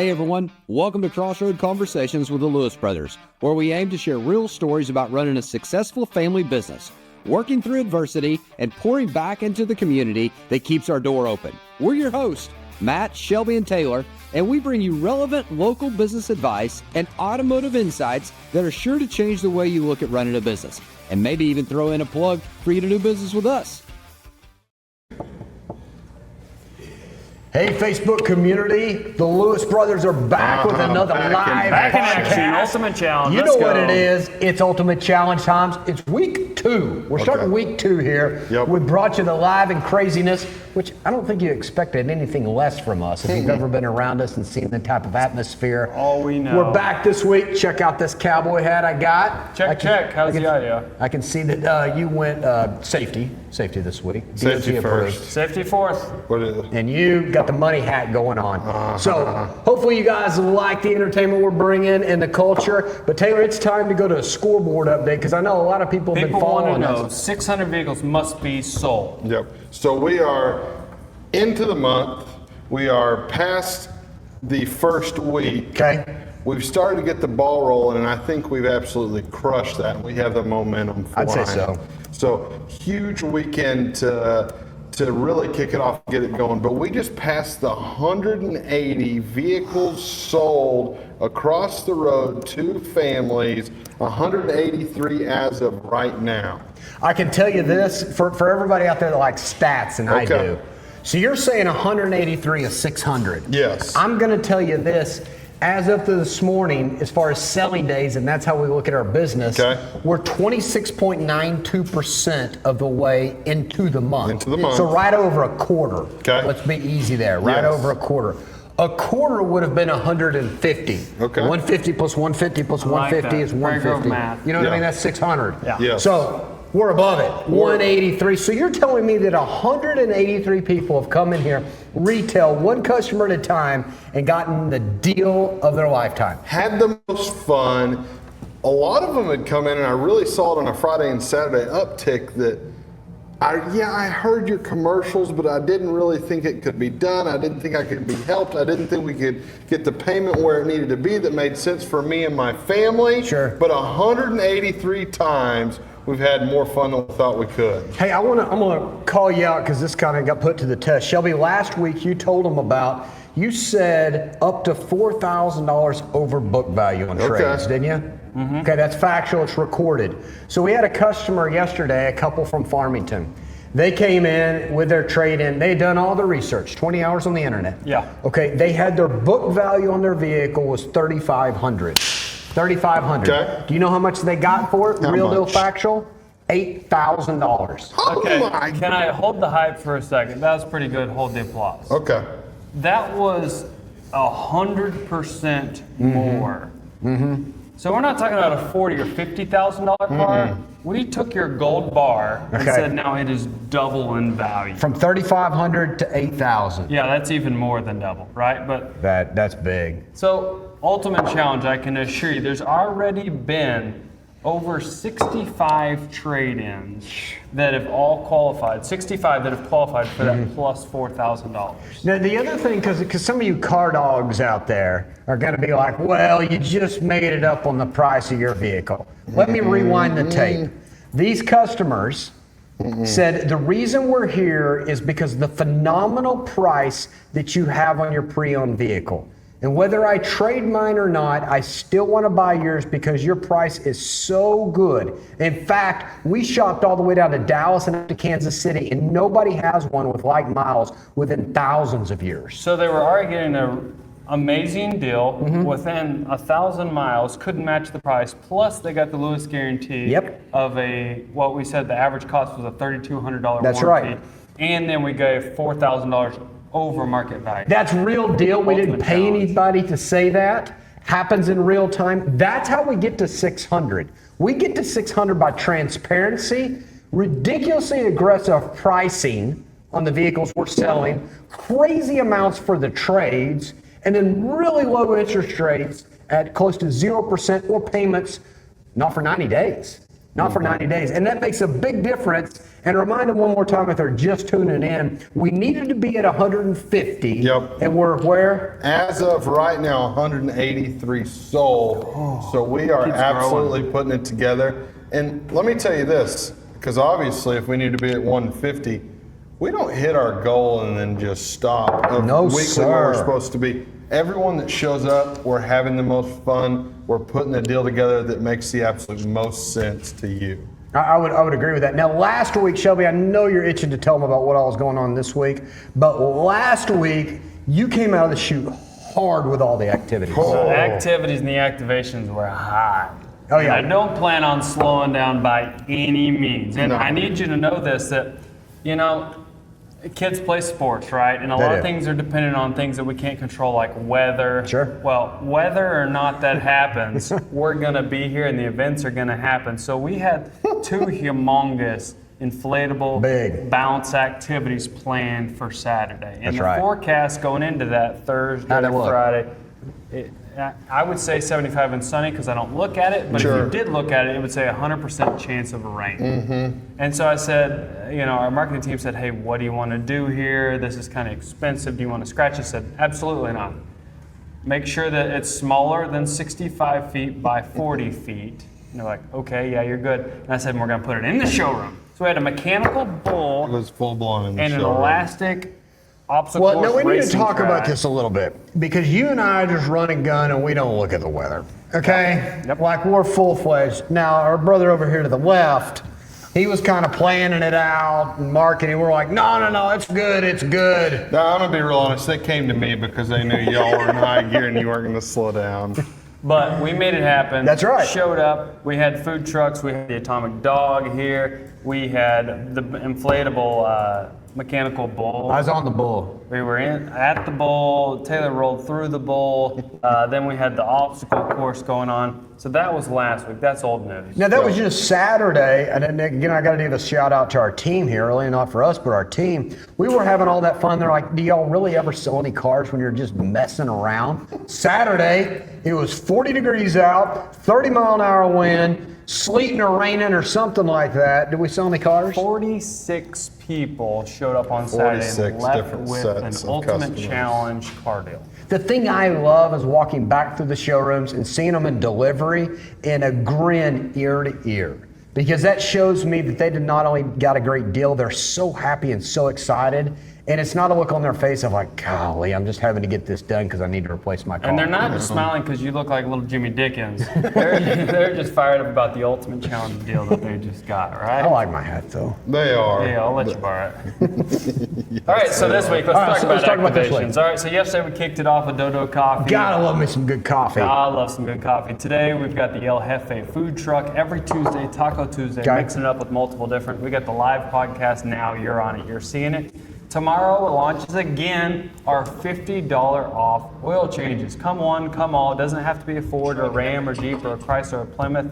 Hey everyone, welcome to Crossroad Conversations with the Lewis Brothers, where we aim to share real stories about running a successful family business, working through adversity, and pouring back into the community that keeps our door open. We're your hosts, Matt, Shelby, and Taylor, and we bring you relevant local business advice and automotive insights that are sure to change the way you look at running a business, and maybe even throw in a plug for you to do business with us. Hey, Facebook community, the Lewis Brothers are back with another live back in action, podcast. Ultimate Challenge. You Let's know what go. it is. It's Ultimate Challenge times. It's week 2. We're starting week 2 here. Yep. We brought you the live and craziness, which I don't think you expected anything less from us if you've ever been around us and seen the type of atmosphere. All we know. We're back this week. Check out this cowboy hat I got. Check. How's the audio? I can see that you went safety this week. Safety DOT approved. first. Safety fourth. What is it? And you got the money hat going on. So hopefully you guys like the entertainment we're bringing and the culture. But Taylor, it's time to go to a scoreboard update because I know a lot of people have been People want to following know, us. 600 vehicles must be sold. Yep. So we are into the month. We are past the first week. Okay. We've started to get the ball rolling, and I think we've absolutely crushed that. We have the momentum flying. I'd say so. So huge weekend to really kick it off and get it going. But we just passed the 180 vehicles sold across the road to families, 183 as of right now. I can tell you this for everybody out there that likes stats, and I Okay. do. So you're saying 183 is 600. Yes. I'm going to tell you this. As of this morning, as far as selling days, and that's how we look at our business, Okay. we're 26.92% of the way into the month. Into the month. So right over a quarter. Okay. Let's be easy there. Right Yes. over a quarter. A quarter would have been 150. Okay. 150 plus 150 plus I like 150 that. is Very 150. good math. You know what I Yeah. mean? That's 600. Yeah. Yes. So we're above it, 183. So you're telling me that 183 people have come in here, retail, one customer at a time, and gotten the deal of their lifetime. Had the most fun. A lot of them had come in, and I really saw it on a Friday and Saturday uptick that I heard your commercials, but I didn't really think it could be done. I didn't think I could be helped. I didn't think we could get the payment where it needed to be that made sense for me and my family. Sure. But 183 times we've had more fun than we thought we could. Hey, I'm gonna call you out because this kind of got put to the test. Shelby, last week you told them about, you said up to $4,000 over book value on trades, didn't you? Mm-hmm. Okay, that's factual, it's recorded. So we had a customer yesterday, a couple from Farmington. They came in with their trade-in. They had done all the research, 20 hours on the internet. Yeah. Okay, they had their book value on their vehicle was $3,500. $3,500. Okay. Do you know how much they got for it? How Real deal much? factual? $8,000. Okay, Oh my can I hold the hype for a second? That was pretty good. Hold the applause. Okay. That was 100% more. Mm-hmm. So we're not talking about a $40,000 or $50,000 car. We took your gold bar and Okay. said now it is double in value. From $3,500 to $8,000. Yeah, that's even more than double, right? But That's big. so Ultimate Challenge, I can assure you, there's already been over 65 trade-ins that have all qualified, 65 that have qualified for that plus $4,000. Now the other thing, because some of you car dogs out there are going to be like, well, you just made it up on the price of your vehicle. Let me rewind the tape. These customers said the reason we're here is because of the phenomenal price that you have on your pre-owned vehicle. And whether I trade mine or not, I still want to buy yours because your price is so good. In fact, we shopped all the way down to Dallas and up to Kansas City, and nobody has one with like miles within thousands of years. So they were already getting an amazing deal within 1,000 miles, couldn't match the price, plus they got the Lewis guarantee of what we said the average cost was a $3,200 That's warranty. right. And then we gave $4,000 over market value. That's real deal. We didn't Ultimate pay challenge. anybody to say that. Happens in real time. That's how we get to 600. We get to 600 by transparency, ridiculously aggressive pricing on the vehicles we're selling, crazy amounts for the trades, and then really low interest rates at close to 0% or payments, not for 90 days. not for 90 days. And that makes a big difference. And remind them one more time if they're just tuning in, we needed to be at 150. Yep. And we're where? As of right now, 183 sold. So we are absolutely putting it together. And let me tell you this, because obviously if we need to be at 150, we don't hit our goal and then just stop. No, weekly sir. Where we're supposed to be. Everyone that shows up, we're having the most fun. We're putting a deal together that makes the absolute most sense to you. I would agree with that. Now, last week, Shelby, I know you're itching to tell them about what all is going on this week, but last week, you came out of the chute hard with all the activities. The activities and the activations were high. Oh, yeah. And I don't plan on slowing down by any means. And No. I need you to know this, that, you know, kids play sports, right? And a lot of things are dependent on things that we can't control, like weather. Sure. Well, whether or not that happens, we're going to be here and the events are going to happen. So we had two humongous inflatable Big. bounce activities planned for Saturday. And That's the right. forecast going into that Thursday How'd it to look? Friday, I would say 75 and sunny because I don't look at it, but if you did look at it, it would say 100% chance of rain. And so I said, you know, our marketing team said, hey, what do you want to do here? This is kind of expensive. Do you want to scratch? I said, absolutely not. Make sure that it's smaller than 65 feet by 40 feet. And they're like, okay, yeah, you're good. And I said, we're going to put it in the showroom. So we had a mechanical bull It was full blown in the and an showroom. elastic obstacle Well, course no, we need to racing talk about track. this a little bit because you and I just run and gun and we don't look at the weather. Okay? Yep. Like we're full fledged. Now, our brother over here to the left, he was kind of planning it out and marketing. We're like, no, it's good, it's good. Now, I'm going to be real honest. They came to me because they knew y'all were in high gear and you weren't going to slow down. But we made it happen. That's right. Showed up. We had food trucks. We had the Atomic Dog here. We had the inflatable mechanical bull. I was on the bull. We were at the bowl. Taylor rolled through the bowl. Then we had the obstacle course going on. So that was last week. That's old news. Now, that was just Saturday, and then again, I got to give a shout out to our team here, really not for us, but our team. We were having all that fun. They're like, do y'all really ever sell any cars when you're just messing around? Saturday, it was 40 degrees out, 30-mile-an-hour wind, sleeting or raining or something like that. Did we sell any cars? 46 people showed up on Saturday 46 and left different with sets an of Ultimate customers. Challenge car deal. The thing I love is walking back through the showrooms and seeing them in delivery and a grin ear to ear. Because that shows me that they did not only got a great deal, they're so happy and so excited. And it's not a look on their face of like, golly, I'm just having to get this done because I need to replace my car. And they're not just smiling because you look like little Jimmy Dickens. They're just fired up about the Ultimate Challenge deal that they just got, right? I like my hat though. They are. Yeah, I'll let you borrow it. All right, so this week, let's so let's talk talk about about this week. activations. All right, so yesterday we kicked it off with Dodo Coffee. Gotta love me some good coffee. I love some good coffee. Today we've got the El Jefe food truck. Every Tuesday, Taco Tuesday, Okay. mixing it up with multiple different. We got the live podcast now. You're on it. You're seeing it. Tomorrow launches again our $50 off oil changes. Come one, come all. It doesn't have to be a Ford or a Ram or Jeep or a Chrysler or a Plymouth.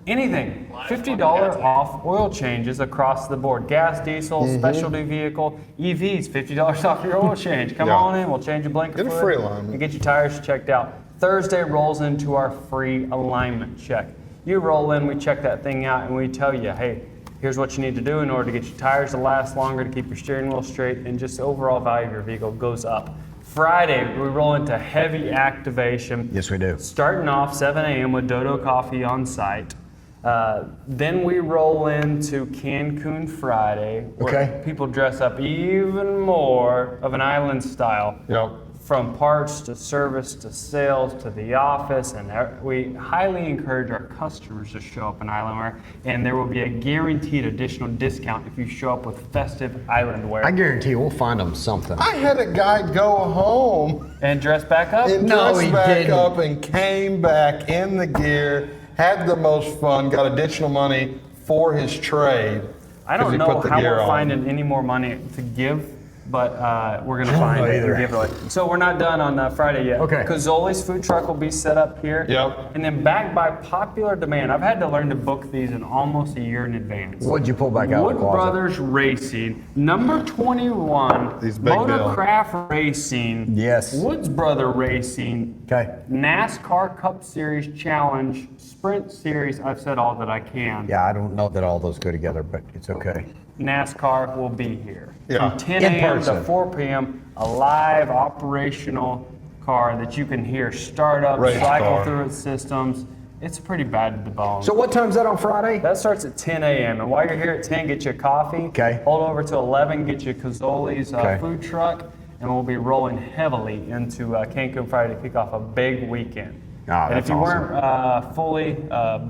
Anything. $50 off oil changes across the board. Gas, diesel, specialty vehicle, EVs. $50 off your oil change. Come Yeah. on in. We'll change your blanket Get a fluid free alignment. and get your tires checked out. Thursday rolls into our free alignment check. You roll in, we check that thing out, and we tell you, hey, here's what you need to do in order to get your tires to last longer, to keep your steering wheel straight, and just the overall value of your vehicle goes up. Friday, we roll into heavy activation. Yes, we do. Starting off 7 a.m. with Dodo Coffee on site. Then we roll into Cancun Friday, where Okay. people dress up even more of an island style. Yep. From parts to service to sales to the office, and we highly encourage our customers to show up in island wear, and there will be a guaranteed additional discount if you show up with festive island wear. I guarantee you we'll find them something. I had a guy go home And dress back up? and No, dressed he back didn't. up and came back in the gear, had the most fun, got additional money for his trade. I 'cause don't he know put the how gear we're on. finding any more money to give but we're gonna find it and give it away. So we're not done on Friday yet. Okay. Cazzoli's food truck will be set up here. Yep. And then back by popular demand, I've had to learn to book these in almost a year in advance. What'd you pull back out of Wood the closet? Brothers Racing, number 21, These big deal. Motorcraft Racing, Yes. Woods Brother Racing, Okay. NASCAR Cup Series Challenge, Sprint Series. I've said all that I can. Yeah, I don't know that all those go together, but it's okay. NASCAR will be here. Yeah. From 10 In a.m. person. to 4 p.m., a live operational car that you can hear start up, Race cycle car. through its systems. It's pretty bad to the bone. So what time's that on Friday? That starts at 10 a.m. And while you're here at 10, get you a coffee. Okay. Hold over to 11, get you Cazzoli's Okay. food truck, and we'll be rolling heavily into Cancun Friday to kick off a big weekend. Ah, and if that's you awesome. weren't fully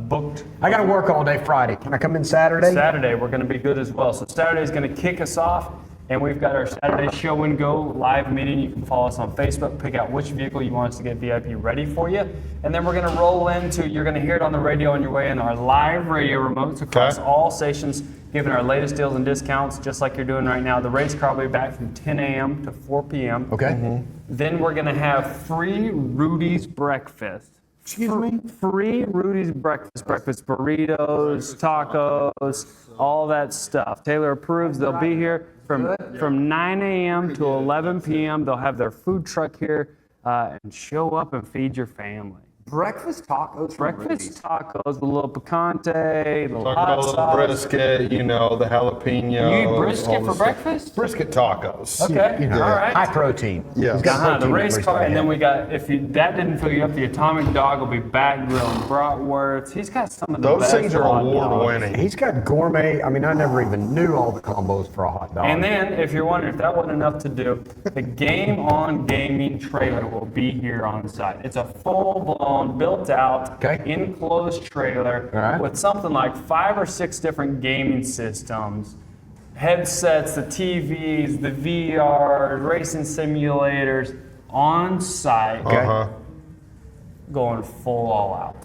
booked I got to work all day Friday. Can I come in Saturday? Saturday, we're going to be good as well. So Saturday is going to kick us off, and we've got our Saturday show and go live meeting. You can follow us on Facebook, pick out which vehicle you want us to get VIP ready for you, and then we're going to roll into. You're going to hear it on the radio on your way in our live radio remotes across Okay. all stations, giving our latest deals and discounts, just like you're doing right now. The race car will be back from 10 a.m. to 4 p.m. Okay. Then we're going to have free Rudy's breakfast. Excuse me? Free Rudy's breakfast burritos, tacos, all that stuff. Taylor approves. They'll be here from 9 a.m. to 11 p.m. They'll have their food truck here and show up and feed your family. Breakfast tacos. Breakfast tacos with a little picante, a little Talk hot about a little sauce. brisket, you know, the jalapeno. You eat brisket for breakfast? Brisket tacos. Okay, You know, all right. high protein. Yeah. It's got The protein race numbers car, right and then here. we got, if you, that didn't fill you up, the Atomic Dog will be back grilling bratwursts. He's got some of the Those best things are hot dogs. award winning. He's got gourmet. I mean, I never even knew all the combos for a hot dog. And then, if you're wondering if that wasn't enough to do, the Game On Gaming trailer will be here on site. It's a full-blown, built-out, Okay. enclosed trailer All right. with something like 5 or 6 different gaming systems, headsets, the TVs, the VR, racing simulators on site, Uh-huh. going full all out.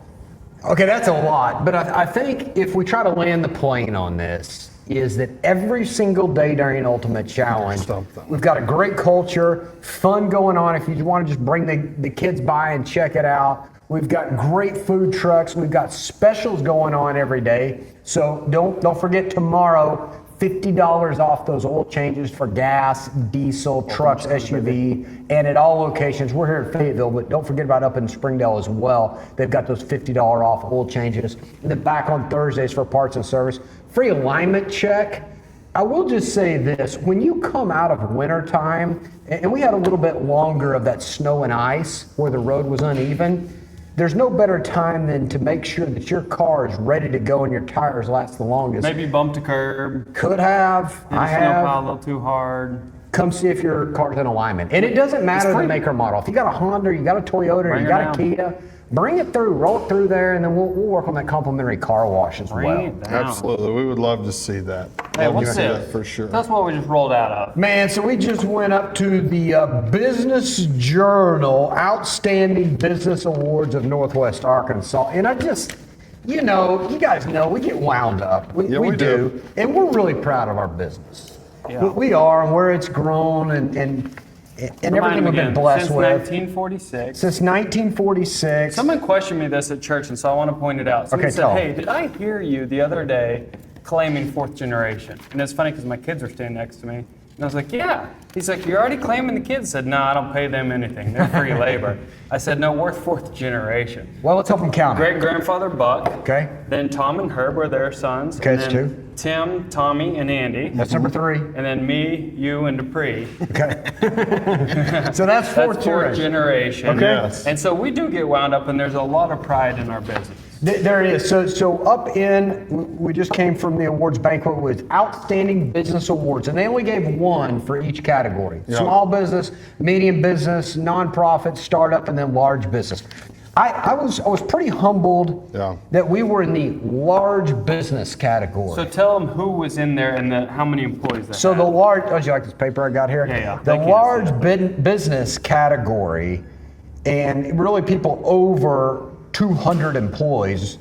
Okay, that's a lot, but I think if we try to land the plane on this, is that every single day during Ultimate Challenge, Something. we've got a great culture, fun going on. If you want to just bring the kids by and check it out, we've got great food trucks. We've got specials going on every day. So don't forget tomorrow, $50 off those oil changes for gas, diesel, trucks, SUV, and at all locations. We're here in Fayetteville, but don't forget about up in Springdale as well. They've got those $50 off oil changes. And then back on Thursdays for parts and service. Free alignment check. I will just say this, when you come out of wintertime, and we had a little bit longer of that snow and ice where the road was uneven, there's no better time than to make sure that your car is ready to go and your tires last the longest. Maybe bumped a curb, Could have, hit I a snowplow a have. little too hard. Come see if your car's in alignment. And it doesn't matter the free. make or model. If you got a Honda, you got a Toyota, Bring you her got down. a Kia, bring it through, roll it through there, and then we'll work on that complimentary car wash as Bring well. it down. Absolutely. We would love to see that. Hey, Love to what's see this? that for sure. That's what we just rolled out of. Man, so we just went up to the Business Journal Outstanding Business Awards of Northwest Arkansas. And I just, you guys know, we get wound up. Yeah, we we do. And we're really proud of our business. Yeah. We are, and where it's grown and everything we've been blessed Since with. 1946. Since 1946. Someone questioned me this at church, and so I want to point it out. Someone Okay, said, tell 'em. hey, did I hear you the other day claiming fourth generation? And it's funny because my kids were standing next to me. And I was like, yeah. He's like, you're already claiming the kids? I said, no, I don't pay them anything. They're free labor. I said, no, we're fourth generation. Well, let's help them count it. Great-grandfather Buck. Okay. Then Tom and Herb were their sons. Okay, and that's then two. Tim, Tommy, and Andy. That's number 3. And then me, you, and Dupree. Okay. So that's fourth That's fourth generation. generation. Okay. Yes. And so we do get wound up, and there's a lot of pride in our business. There it is. So up in, we just came from the awards banquet with Outstanding Business Awards, and they only gave one for each category. Yeah. Small business, medium business, nonprofit, startup, and then large business. I was pretty humbled Yeah. that we were in the large business category. So tell them who was in there and how many employees they So had. the large, oh, do you like this paper I got here? Yeah. The Thank you. large business category, and really people over 200 employees.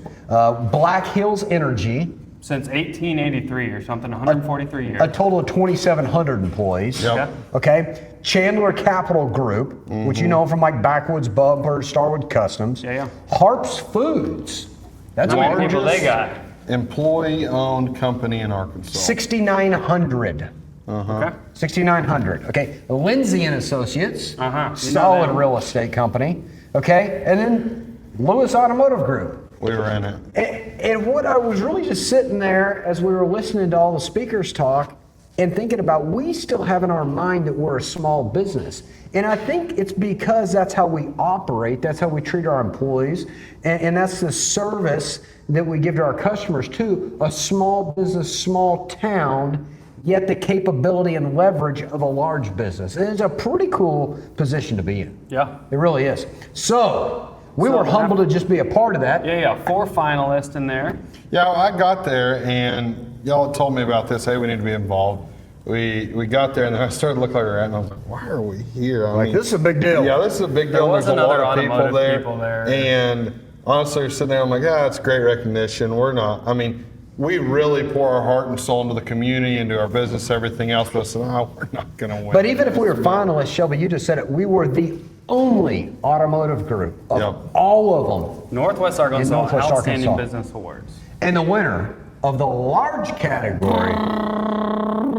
Black Hills Energy, since 1883 or something, 143 years. A total of 2,700 employees. Yep. Okay. Chandler Capital Group, which you know from like Backwoods Bumper, Starwood Customs. Yeah. Harps Foods. That's How many largest. people they got? Employee-owned company in Arkansas. 6,900. Okay. 6,900. Okay. Lindsay and Associates. Uh-huh. Solid them. real estate company. Okay. And then Lewis Automotive Group. We were in it. And what I was really just sitting there as we were listening to all the speakers talk and thinking about, we still have in our mind that we're a small business. And I think it's because that's how we operate, that's how we treat our employees, and that's the service that we give to our customers too. A small business, small town, yet the capability and leverage of a large business. And it's a pretty cool position to be in. Yeah. It really is. So, we were humbled to just be a part of that. Yeah. 4 finalists in there. Yeah, I got there and y'all told me about this. Hey, we need to be involved. We got there and then I started to look like we were at, and I was like, why are we here? I mean, This is a big deal. yeah, this is a big deal. There was There's a lot another of people automotive there. people there. And honestly, you're sitting there, I'm like, yeah, it's great recognition. We're not, I mean, we really pour our heart and soul into the community, into our business, everything else, but I said, oh, we're not going to win. But even if we were finalists, Shelby, you just said it, we were the only automotive group of Yep. all of them. Northwest Arkansas Northwest Outstanding Arkansas. Business Awards. And the winner of the large category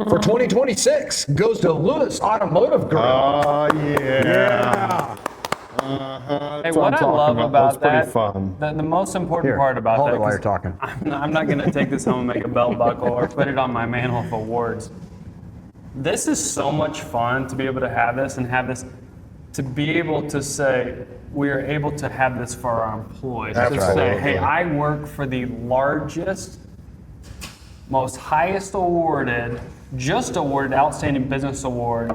for 2026 goes to Lewis Automotive Group. Oh, yeah. Hey, That's what I'm I talking love about That's that, pretty fun. the most important Here, part about hold that, it while you're 'cause talking. I'm not going to take this home and make a belt buckle or put it on my mantle of awards. This is so much fun to be able to have this and have this, to be able to say, we are able to have this for our employees. To say, Absolutely. hey, I work for the largest, most highest awarded, just awarded Outstanding Business Award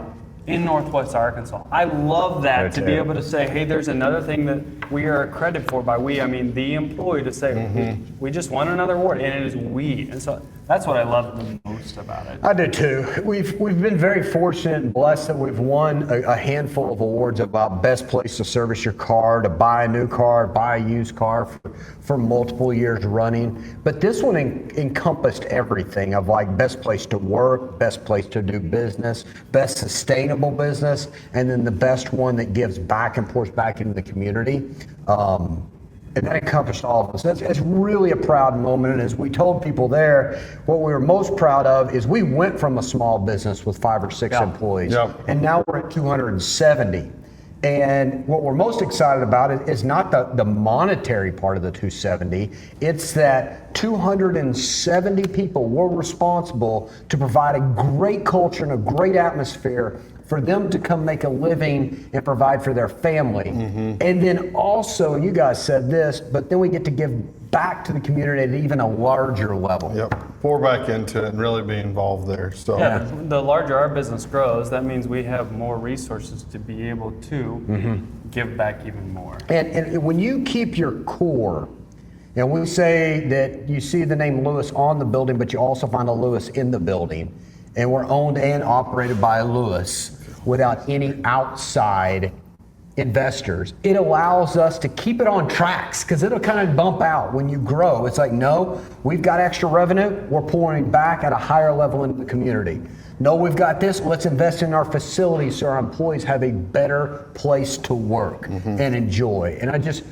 in Northwest Arkansas. I love that, to be able to say, hey, there's another thing that we are accredited for. By we, I mean the employee, to say, we just won another award, and it is we. And so that's what I love the most about it. I do too. We've been very fortunate and blessed that we've won a handful of awards about best place to service your car, to buy a new car, buy a used car for multiple years running. But this one encompassed everything of like best place to work, best place to do business, best sustainable business, and then the best one that gives back and pours back into the community. And that encompassed all of us. It's really a proud moment. And as we told people there, what we were most proud of is we went from a small business with 5 or 6 employees, and now we're at 270. And what we're most excited about is not the monetary part of the 270, it's that 270 people were responsible to provide a great culture and a great atmosphere for them to come make a living and provide for their family. And then also, you guys said this, but then we get to give back to the community at even a larger level. Yep. Pour back into it and really be involved there. So Yeah, the larger our business grows, that means we have more resources to be able to give back even more. And when you keep your core, and we say that you see the name Lewis on the building, but you also find a Lewis in the building, and we're owned and operated by Lewis without any outside investors, it allows us to keep it on tracks, because it'll kind of bump out when you grow. It's like, no, we've got extra revenue, we're pouring back at a higher level into the community. No, we've got this, let's invest in our facilities so our employees have a better place to work and enjoy. And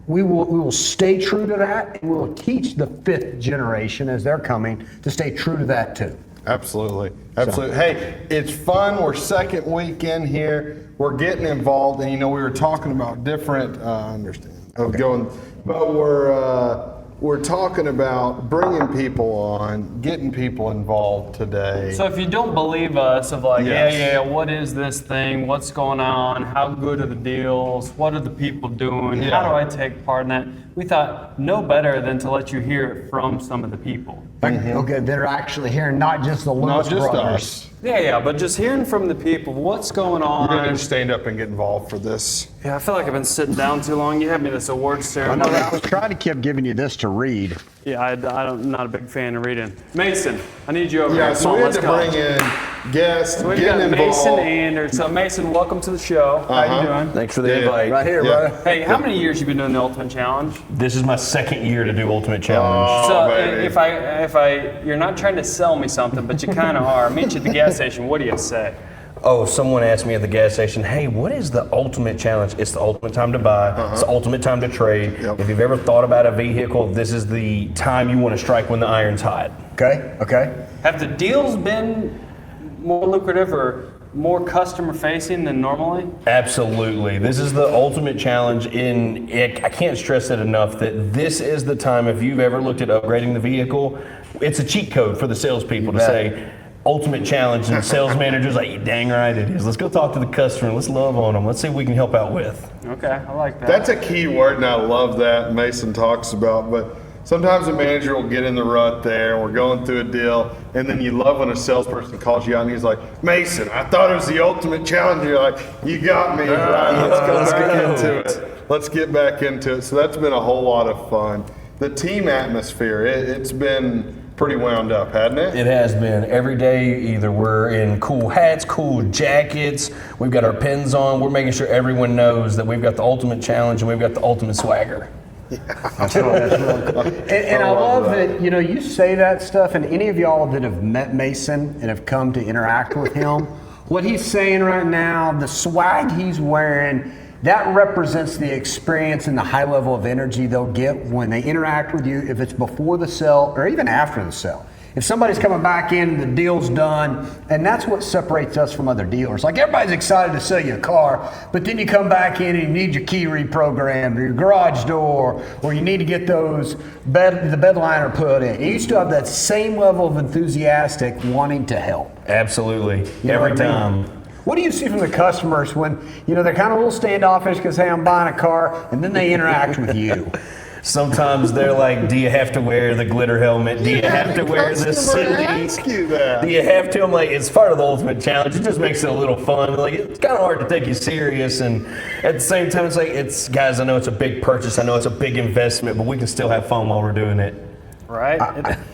we will stay true to that, and we will teach the 5th generation as they're coming to stay true to that too. Absolutely. Hey, it's fun. We're second week in here. We're getting involved, and we were talking about different. I understand. But we're talking about bringing people on, getting people involved today. So if you don't believe us of like, Yes. what is this thing? What's going on? How good are the deals? What are the people doing? Yeah. How do I take part in that? We thought no better than to let you hear it from some of the people. Okay, they're actually here, not just the Not Lewis just brothers. us. Yeah, but just hearing from the people, what's going You're going on? to stand up and get involved for this. Yeah, I feel like I've been sitting down too long. You had me this awards I ceremony. was trying to keep giving you this to read. Yeah, I'm not a big fan of reading. Mason, I need you over Yeah, here. so Come we on, had let's to go. bring in guests, We've getting got involved. Mason Anders. So Mason, welcome to the show. How you doing? Thanks for the invite. Right here, Yeah. brother. Hey, how many years you been doing the Ultimate Challenge? This is my second year to do Ultimate Challenge. So baby. you're not trying to sell me something, but you kind of are. Meet you at the gas station. What do you say? Oh, someone asked me at the gas station, hey, what is the Ultimate Challenge? It's the ultimate time to buy. It's the ultimate time to trade. Yep. If you've ever thought about a vehicle, this is the time you want to strike when the iron's hot. Okay. Have the deals been more lucrative or more customer facing than normally? Absolutely. This is the ultimate challenge I can't stress it enough that this is the time, if you've ever looked at upgrading the vehicle, it's a cheat code for the salespeople to say, ultimate challenge, and sales manager's like, you dang right it is. Let's go talk to the customer. Let's love on them. Let's see what we can help out with. Okay, I like that. That's a key word, and I love that Mason talks about. But sometimes a manager will get in the rut there, and we're going through a deal, and then you love when a salesperson calls you out, and he's like, Mason, I thought it was the ultimate challenge. You're like, you got me. Right, let's go back into it. Let's get back into it. So that's been a whole lot of fun. The team atmosphere, it's been pretty wound up, hasn't it? It has been. Every day, either we're in cool hats, cool jackets, we've got our pins on, we're making sure everyone knows that we've got the ultimate challenge and we've got the ultimate swagger. That's really cool. And I love that, you say that stuff, and any of y'all that have met Mason and have come to interact with him, what he's saying right now, the swag he's wearing, that represents the experience and the high level of energy they'll get when they interact with you, if it's before the sale or even after the sale. If somebody's coming back in, the deal's done, and that's what separates us from other dealers. Like, everybody's excited to sell you a car, but then you come back in and you need your key reprogrammed or your garage door, or you need to get the bed liner put in. You still have that same level of enthusiastic wanting to help. Absolutely. You know Every what I mean? time. What do you see from the customers when, they're kind of a little standoffish because, hey, I'm buying a car, and then they interact with you? Sometimes they're like, do you have to wear the glitter helmet? Do you have to wear this Customer silly? ask you that. Do you have to? I'm like, it's part of the ultimate challenge. It just makes it a little fun. Like, it's kind of hard to take you serious, and at the same time, it's like, guys, I know it's a big purchase. I know it's a big investment, but we can still have fun while we're doing it. Right?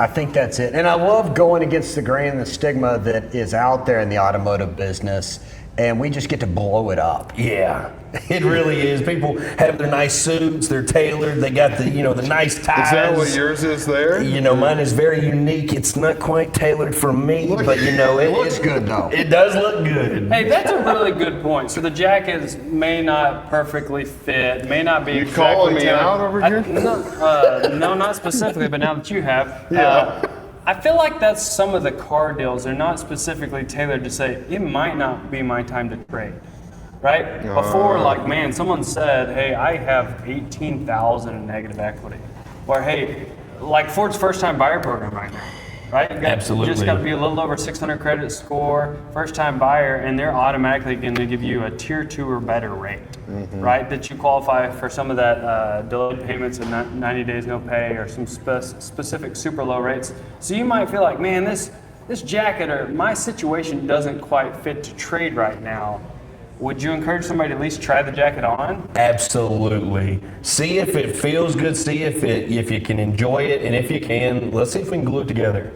I think that's it. And I love going against the grain and the stigma that is out there in the automotive business, and we just get to blow it up. Yeah, it really is. People have their nice suits, they're tailored, they got the nice ties. Is that what yours is there? Mine is very unique. It's not quite tailored for me, but it looks good though. It does look good. Hey, that's a really good point. So the jackets may not perfectly fit, may not be You exactly calling me tailored. out over here? No, not specifically, but now that you have. Yeah. I feel like that's some of the car deals. They're not specifically tailored to say, it might not be my time to trade. Right? Before, someone said, hey, I have 18,000 in negative equity. Or, hey, like Ford's first time buyer program right now. Right? Absolutely. You just got to be a little over 600 credit score, first time buyer, and they're automatically going to give you a tier 2 or better rate. Right? That you qualify for some of that delayed payments and 90 days no pay, or some specific super low rates. So you might feel like, man, this jacket or my situation doesn't quite fit to trade right now. Would you encourage somebody to at least try the jacket on? Absolutely. See if it feels good. See if you can enjoy it, and if you can, let's see if we can glue it together.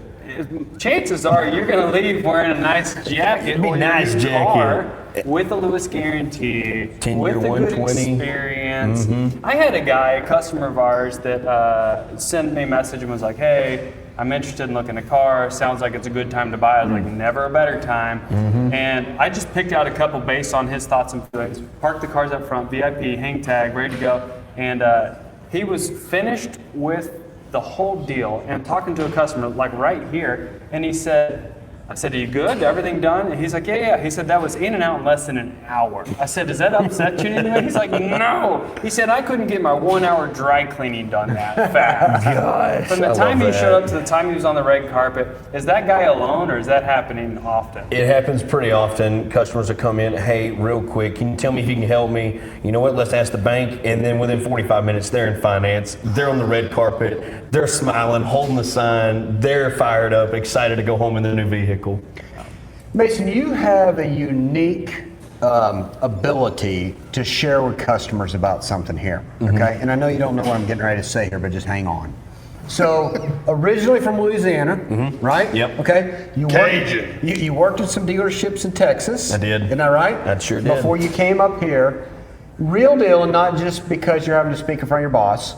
Chances are you're going to leave wearing a nice jacket. It'd be or nice your jacket. car with a Lewis guarantee, 10-year with a good 120. experience. I had a guy, a customer of ours, that sent me a message and was like, hey, I'm interested in looking at a car. Sounds like it's a good time to buy. I was like, never a better time. And I just picked out a couple based on his thoughts and feelings. Parked the cars up front, VIP, hang tag, ready to go. And he was finished with the whole deal and talking to a customer like right here. And he said, I said, are you good? Everything done? And he's like, yeah. He said, that was in and out in less than an hour. I said, does that upset you in any way? He's like, no. He said, I couldn't get my 1 hour dry cleaning done that fast. Gosh, From the I time love he that. showed up to the time he was on the red carpet, is that guy alone or is that happening often? It happens pretty often. Customers will come in, hey, real quick, can you tell me if you can help me? You know what, let's ask the bank. And then within 45 minutes, they're in finance. They're on the red carpet. They're smiling, holding the sign. They're fired up, excited to go home in their new vehicle. Mason, you have a unique ability to share with customers about something here, okay? And I know you don't know what I'm getting ready to say here, but just hang on. So originally from Louisiana, right? Yep. Okay. Cajun. You worked at some dealerships in Texas. I did. Isn't that right? I sure did. Before you came up here, real deal, and not just because you're having to speak in front of your boss.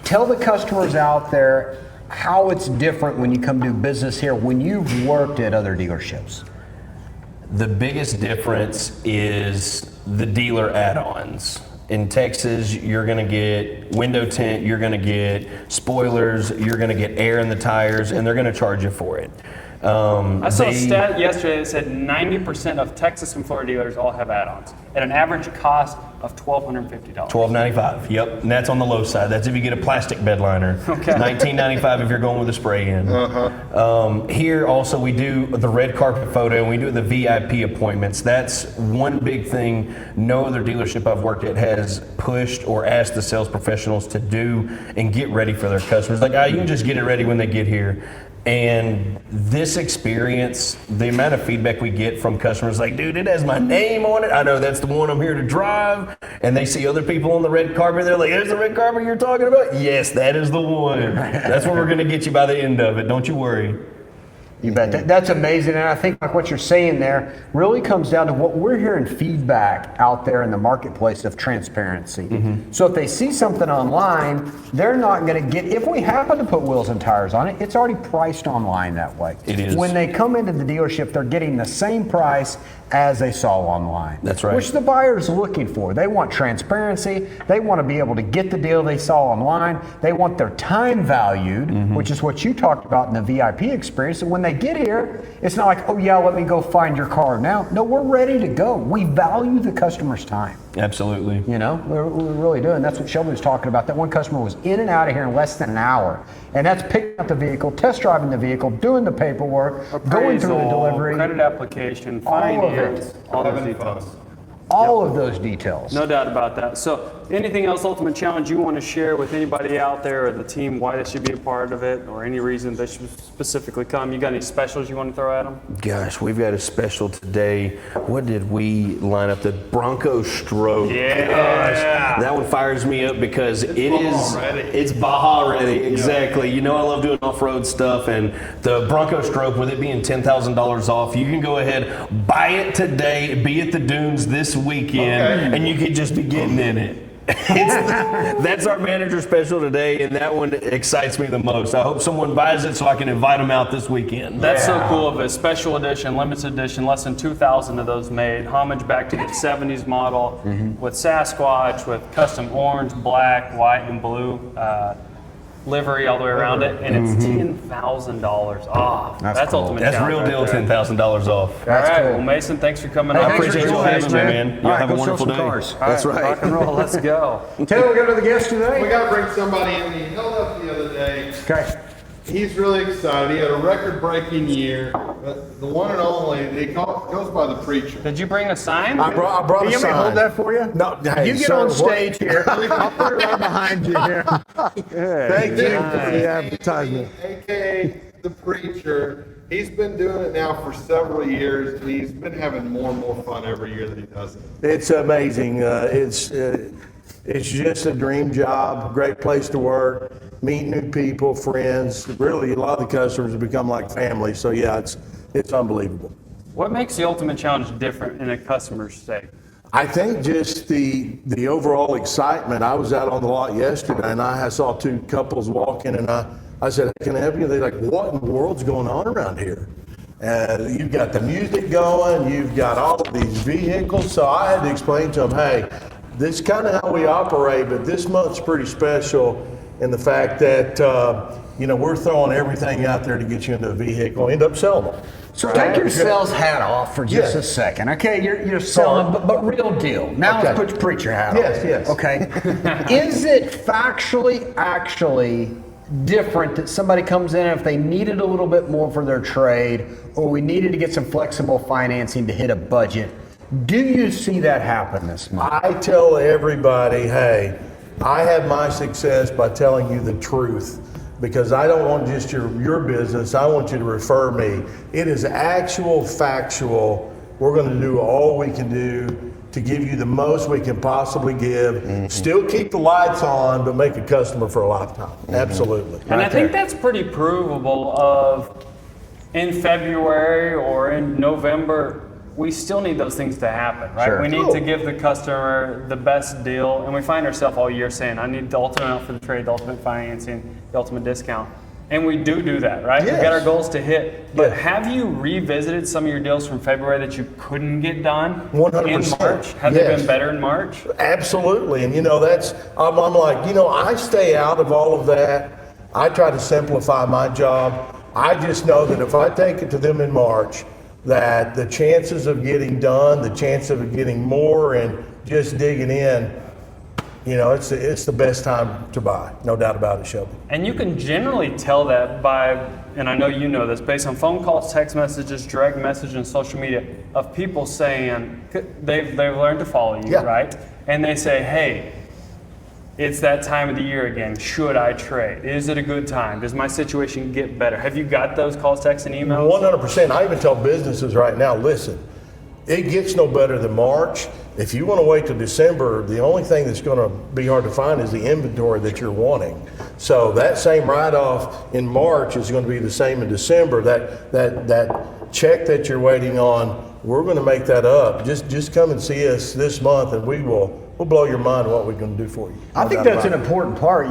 Tell the customers out there how it's different when you come do business here when you've worked at other dealerships. The biggest difference is the dealer add-ons. In Texas, you're going to get window tint, you're going to get spoilers, you're going to get air in the tires, and they're going to charge you for it. I saw a stat yesterday that said 90% of Texas and Florida dealers all have add-ons at an average cost of $1,250. $12.95. Yep, and that's on the low side. That's if you get a plastic bed liner. Okay. $19.95 if you're going with a spray in. Here also we do the red carpet photo and we do the VIP appointments. That's one big thing no other dealership I've worked at has pushed or asked the sales professionals to do and get ready for their customers. Like, you can just get it ready when they get here. And this experience, the amount of feedback we get from customers like, dude, it has my name on it. I know that's the one I'm here to drive. And they see other people on the red carpet. They're like, there's the red carpet you're talking about? Yes, that is the one. That's what we're going to get you by the end of it. Don't you worry. You bet. That's amazing. And I think like what you're saying there really comes down to what we're hearing feedback out there in the marketplace of transparency. So if they see something online, they're not going to get, if we happen to put wheels and tires on it, it's already priced online that way. It is. When they come into the dealership, they're getting the same price as they saw online. That's right. Which the buyer's looking for. They want transparency. They want to be able to get the deal they saw online. They want their time valued, which is what you talked about in the VIP experience. And when they get here, it's not like, oh yeah, let me go find your car now. No, we're ready to go. We value the customer's time. Absolutely. You know, we really do. And that's what Shelby was talking about. That one customer was in and out of here in less than an hour. And that's picking up the vehicle, test driving the vehicle, doing the paperwork, going through the delivery. Credit application, All of finance, all those details. All of those details. No doubt about that. So anything else, Ultimate Challenge, you want to share with anybody out there or the team why they should be a part of it or any reason they should specifically come? You got any specials you want to throw at them? Gosh, we've got a special today. What did we line up? The Bronco Stroke. Yeah. Gosh, that one fires me up because it's Baja ready. Exactly. You know I love doing off-road stuff, and the Bronco Stroke, with it being $10,000 off, you can go ahead, buy it today, be at the dunes this weekend, and you could just be getting in it. That's our manager special today, and that one excites me the most. I hope someone buys it so I can invite them out this weekend. That's so cool of it. Special edition, limited edition, less than 2,000 of those made. Homage back to the 70s model with Sasquatch, with custom orange, black, white, and blue livery all the way around it, and it's $10,000 off. That's cool. Ultimate That's Challenge real deal, right there. $10,000 off. All right, cool. well, Mason, thanks for coming Hey, on. I appreciate you having me, man. Y'all have a wonderful day. Cars. That's right. Rock and roll, let's go. Taylor, we go to the guest today. We got to bring somebody in. He held up the other day. Okay. He's really excited. He had a record-breaking year. But the one and only, he goes by the Preacher. Did you bring a sign? I brought Can a you sign. hold that for you? No, hey, You get sir, on what- stage here. I'll put it right behind you here. Thank you for the advertisement. AKA the Preacher. He's been doing it now for several years, and he's been having more and more fun every year that he does it. It's amazing. It's just a dream job, great place to work, meet new people, friends. Really, a lot of the customers have become like family. So yeah, it's unbelievable. What makes the Ultimate Challenge different in a customer's sake? I think just the overall excitement. I was out on the lot yesterday, and I saw two couples walking, and I said, "Can I help you?" They're like, "What in the world's going on around here?" And you've got the music going, you've got all of these vehicles. So I had to explain to them, "Hey, this is kind of how we operate, but this month's pretty special in the fact that we're throwing everything out there to get you into a vehicle, end up selling them." So take your sales hat off for just a second. Okay, you're selling, but real deal. Now let's put your preacher hat on. Yes. Okay. Is it factually actually different that somebody comes in if they needed a little bit more for their trade, or we needed to get some flexible financing to hit a budget? Do you see that happen this month? I tell everybody, hey, I have my success by telling you the truth, because I don't want just your business. I want you to refer me. It is actual, factual. We're going to do all we can do to give you the most we can possibly give. Still keep the lights on, but make a customer for a lifetime. Absolutely. And I think that's pretty provable of in February or in November, we still need those things to happen, right? Sure. We need to give the customer the best deal, and we find ourselves all year saying, I need the ultimate out for the trade, the ultimate financing, the ultimate discount. And we do that, right? Yes. We've got our goals to hit. But Yes. have you revisited some of your deals from February that you couldn't get done 100%. in March? Have they Yes. been better in March? Absolutely. And that's, I'm like, I stay out of all of that. I try to simplify my job. I just know that if I take it to them in March, that the chances of getting done, the chance of getting more and just digging in, it's the best time to buy. No doubt about it, Shelby. And you can generally tell that by, and I know you know this, based on phone calls, text messages, direct message, and social media, of people saying they've learned to follow you, Yeah. right? And they say, hey, it's that time of the year again. Should I trade? Is it a good time? Does my situation get better? Have you got those calls, texts, and emails? 100%. I even tell businesses right now, listen, it gets no better than March. If you want to wait till December, the only thing that's going to be hard to find is the inventory that you're wanting. So that same write-off in March is going to be the same in December. That check that you're waiting on, we're going to make that up. Just come and see us this month, and we'll blow your mind what we're going to do for you. I No think doubt that's an about it. important part,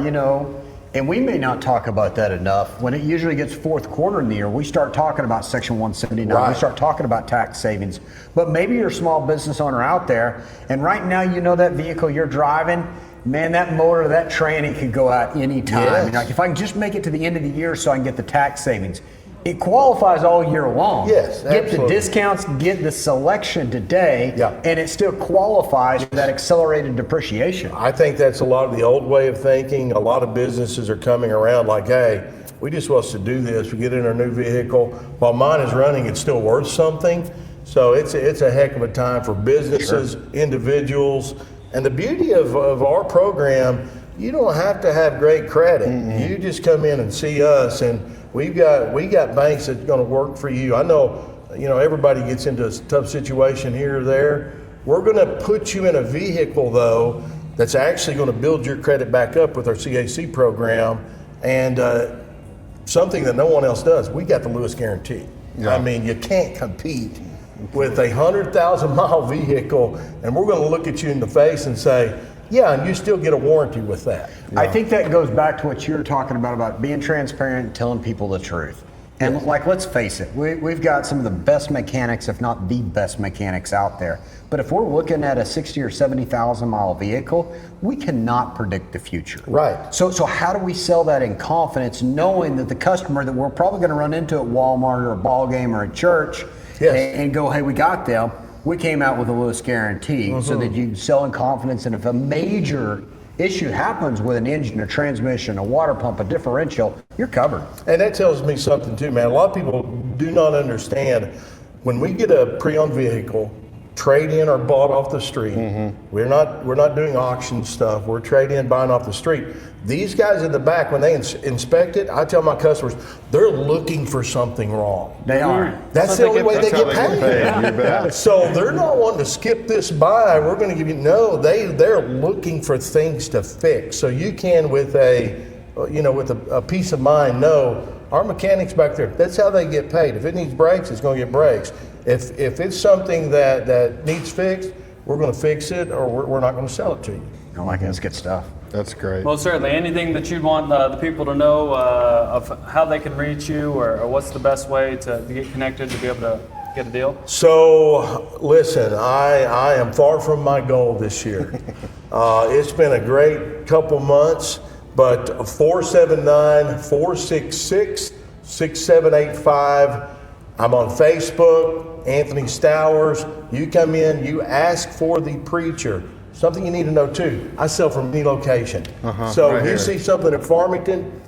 and we may not talk about that enough. When it usually gets fourth quarter in the year, we start talking about Section 179. Right. We start talking about tax savings. But maybe you're a small business owner out there, and right now that vehicle you're driving, man, that motor, that train, it could go out anytime. Yes. Like if I can just make it to the end of the year so I can get the tax savings. It qualifies all year long. Yes, Get the absolutely. discounts, get the selection today, Yeah. and it still qualifies for that accelerated depreciation. I think that's a lot of the old way of thinking. A lot of businesses are coming around like, hey, we just want us to do this. We get in our new vehicle. While mine is running, it's still worth something. So it's a heck of a time for businesses, individuals. And the beauty of our program, you don't have to have great credit. You just come in and see us, and we got banks that's going to work for you. I know, everybody gets into a tough situation here or there. We're going to put you in a vehicle, though, that's actually going to build your credit back up with our CAC program, and something that no one else does. We got the Lewis Guarantee. Yeah. I mean, you can't compete with a 100,000-mile vehicle, and we're going to look at you in the face and say, yeah, and you still get a warranty with that. I think that goes back to what you're talking about being transparent and telling people the truth. And let's face it, we've got some of the best mechanics, if not the best mechanics out there. But if we're looking at a 60 or 70,000 mile vehicle, we cannot predict the future. Right. So how do we sell that in confidence, knowing that the customer that we're probably going to run into at Walmart or a ball game or a church, Yes. and go, hey, we got them. We came out with a Lewis Guarantee so that you can sell in confidence. And if a major issue happens with an engine, a transmission, a water pump, a differential, you're covered. And that tells me something too, man. A lot of people do not understand when we get a pre-owned vehicle, trade in or bought off the street. We're not doing auction stuff. We're trade in, buying off the street. These guys in the back, when they inspect it, I tell my customers, they're looking for something wrong. They are. That's the only way they That's get how they get paid. paid. You bet. So they're not wanting to skip this by. We're going to give you they're looking for things to fix. So you can with a peace of mind know our mechanics back there. That's how they get paid. If it needs brakes, it's going to get brakes. If it's something that needs fixed, we're going to fix it, or we're not going to sell it to you. I like it. That's good stuff. That's great. Well, certainly. Anything that you'd want the people to know of how they can reach you, or what's the best way to get connected to be able to get a deal? So, listen, I am far from my goal this year. It's been a great couple months, but 479-466-6785. I'm on Facebook, Anthony Stowers. You come in, you ask for the preacher. Something you need to know too, I sell from any location. So right if you here. see something at Farmington,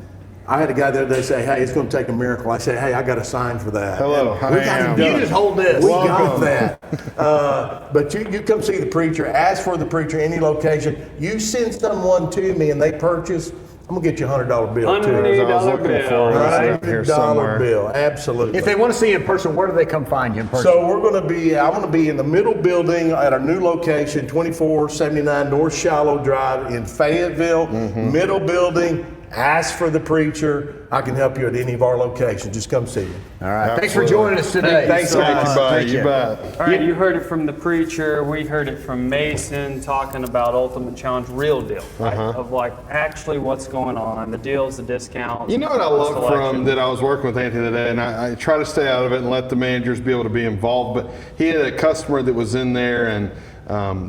I had a guy the other day say, hey, it's going to take a miracle. I said, hey, I got a sign for that. Hello, And I we got am. him done. You just hold this. We got Welcome. that. But you come see the preacher, ask for the preacher, any location. You send someone to me and they purchase, I'm gonna get you $100 bill too. $100 I was looking bill. for it. Right here $100 somewhere. bill, absolutely. If they want to see you in person, where do they come find you in person? So I'm gonna be in the middle building at our new location, 2479 North Shallow Drive in Fayetteville. Middle building. Ask for the preacher. I can help you at any of our locations. Just come see me. All right. Thanks for Absolutely. joining us today. Thanks so much. Thank you, bet. All right, you heard it from the preacher. We heard it from Mason talking about Ultimate Challenge, real deal, right? Of like actually what's going on, the deals, the discounts. You know what I the love selection. from that I was working with Anthony today, and I try to stay out of it and let the managers be able to be involved, but he had a customer that was in there and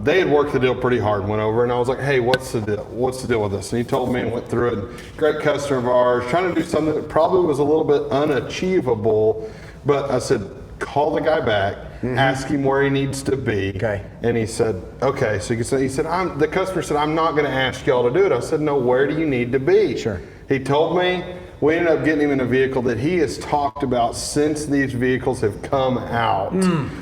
they had worked the deal pretty hard, went over, and I was like, hey, what's the deal? What's the deal with this? And he told me and went through it. And great customer of ours, trying to do something that probably was a little bit unachievable, but I said, call the guy back, ask him where he needs to be. Okay. And he said, okay. So he said, the customer said, I'm not going to ask y'all to do it. I said, no, where do you need to be? Sure. He told me. We ended up getting him in a vehicle that he has talked about since these vehicles have come out.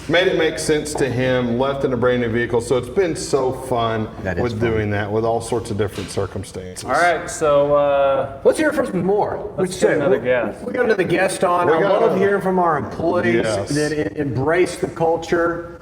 Made it make sense to him, left in a brand new vehicle. So it's been so fun with doing that with all sorts of different circumstances. All right, so Let's hear from some more. Let's get another guest. We got another guest on. I love hearing from our employees Yes. that embrace the culture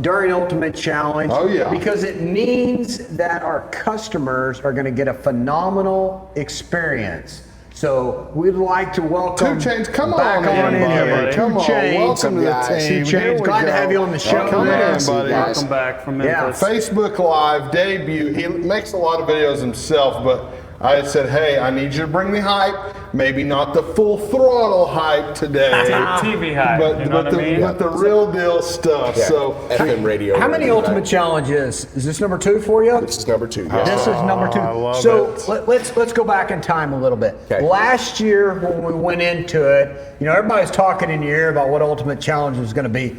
during Ultimate Challenge. Oh, yeah. Because it means that our customers are going to get a phenomenal experience. So we'd like to welcome Two Chainz, come back on in, in here, buddy. buddy. Come on, welcome to the guys. team. Two Here Chainz, we glad to go. have you on the show. Come man. in, buddy. welcome back from Yeah. Memphis. Facebook Live debut. He makes a lot of videos himself, but I said, hey, I need you to bring the hype. Maybe not the full throttle hype today. TV hype, But, you know what I mean? but the real deal stuff. Yeah, So FM radio. How many radio Ultimate night. Challenges? Is this number 2 for you? This is number 2. Yes. This is number 2. I love so it. let's go back in time a little bit. Okay. Last year when we went into it, everybody's talking in your ear about what Ultimate Challenge was going to be,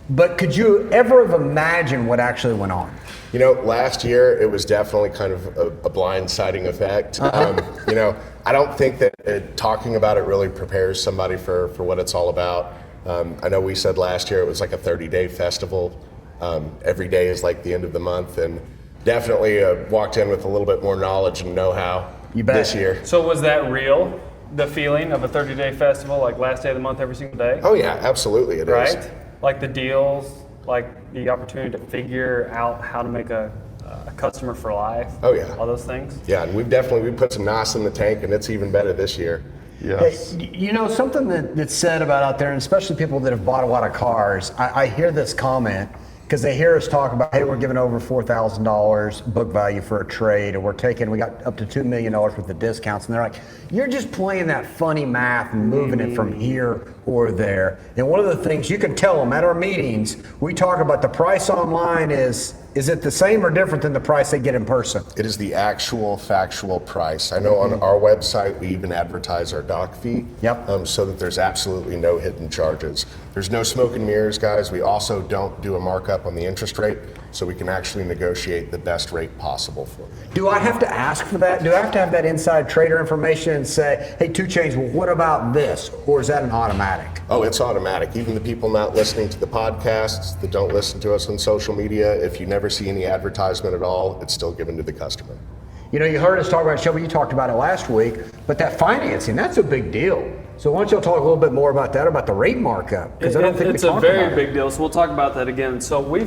but could you ever have imagined what actually went on? Last year it was definitely kind of a blindsiding effect. I don't think that talking about it really prepares somebody for what it's all about. I know we said last year it was like a 30-day festival. Every day is like the end of the month, and definitely walked in with a little bit more knowledge and know-how You bet. this year. So was that real? The feeling of a 30-day festival, like last day of the month every single day? Oh yeah, absolutely it is. Right? Like the deals, like the opportunity to figure out how to make a customer for life. Oh, yeah. All those things. Yeah, and we put some NOS in the tank, and it's even better this year. yes. Hey, something that's said about out there, and especially people that have bought a lot of cars, I hear this comment because they hear us talk about, hey, we're giving over $4,000 book value for a trade, and we got up to $2 million worth of discounts, and they're like, you're just playing that funny math and moving it from here or there. And one of the things you can tell them at our meetings, we talk about the price online is it the same or different than the price they get in person? It is the actual factual price. I know on our website we even advertise our doc fee. Yep. So that there's absolutely no hidden charges. There's no smoke and mirrors, guys. We also don't do a markup on the interest rate, so we can actually negotiate the best rate possible for you. Do I have to ask for that? Do I have to have that inside trader information and say, hey, Two Chainz, well, what about this? Or is that an automatic? Oh, it's automatic. Even the people not listening to the podcasts, that don't listen to us on social media, if you never see any advertisement at all, it's still given to the customer. You heard us talk about, Shelby, you talked about it last week, but that financing, that's a big deal. So why don't y'all talk a little bit more about that, about the rate markup? Because I don't think It's we a talked very about big deal, so we'll talk about that again. So we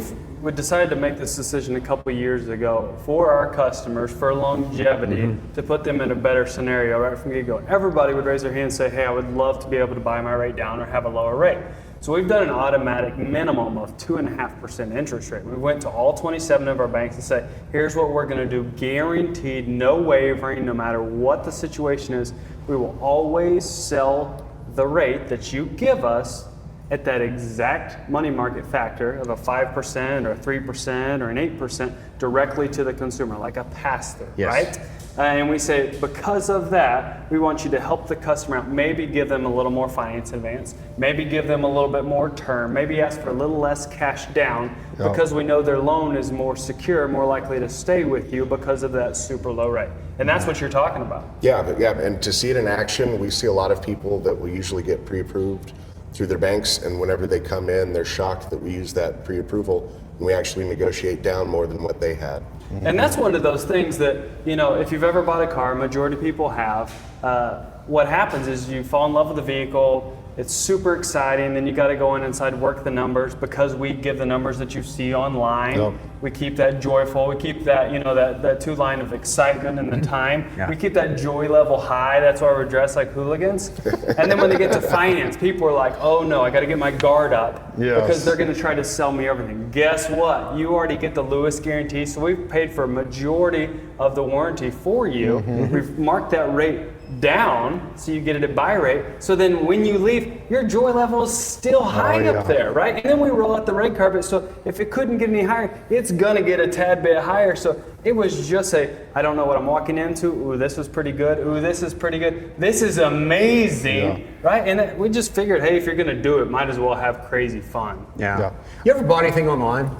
decided to make this decision a couple years ago for our customers, for longevity, to put them in a better scenario right from the get-go. Everybody would raise their hand and say, hey, I would love to be able to buy my rate down or have a lower rate. So we've done an automatic minimum of 2.5% interest rate. We went to all 27 of our banks and said, here's what we're going to do, guaranteed, no wavering, no matter what the situation is. We will always sell the rate that you give us at that exact money market factor of a 5% or a 3% or an 8% directly to the consumer, like a pass-through, Yes. right? And we say, because of that, we want you to help the customer out, maybe give them a little more finance advance, maybe give them a little bit more term, maybe ask for a little less cash down, because we know their loan is more secure, more likely to stay with you because of that super low rate. And that's what you're talking about. Yeah, and to see it in action, we see a lot of people that will usually get pre-approved through their banks, and whenever they come in, they're shocked that we use that pre-approval and we actually negotiate down more than what they had. And that's one of those things that, if you've ever bought a car, majority of people have, what happens is you fall in love with the vehicle, it's super exciting, then you got to go inside, work the numbers, because we give the numbers that you see online. Yep. We keep that joyful, we keep that, that two line of excitement and the time. Yeah. We keep that joy level high, that's why we're dressed like hooligans. And then when they get to finance, people are like, oh no, I got to get my guard up, Yes. because they're going to try to sell me everything. Guess what? You already get the Lewis guarantee, so we've paid for a majority of the warranty for you. We've marked that rate down so you get it at buy rate, so then when you leave, your joy level is still high up there, right? And then we roll out the red carpet, so if it couldn't get any higher, it's gonna get a tad bit higher. So it was just I don't know what I'm walking into. Ooh, this was pretty good. Ooh, this is pretty good. This is amazing, right? And we just figured, hey, if you're gonna do it, might as well have crazy fun. Yeah. You ever bought anything online?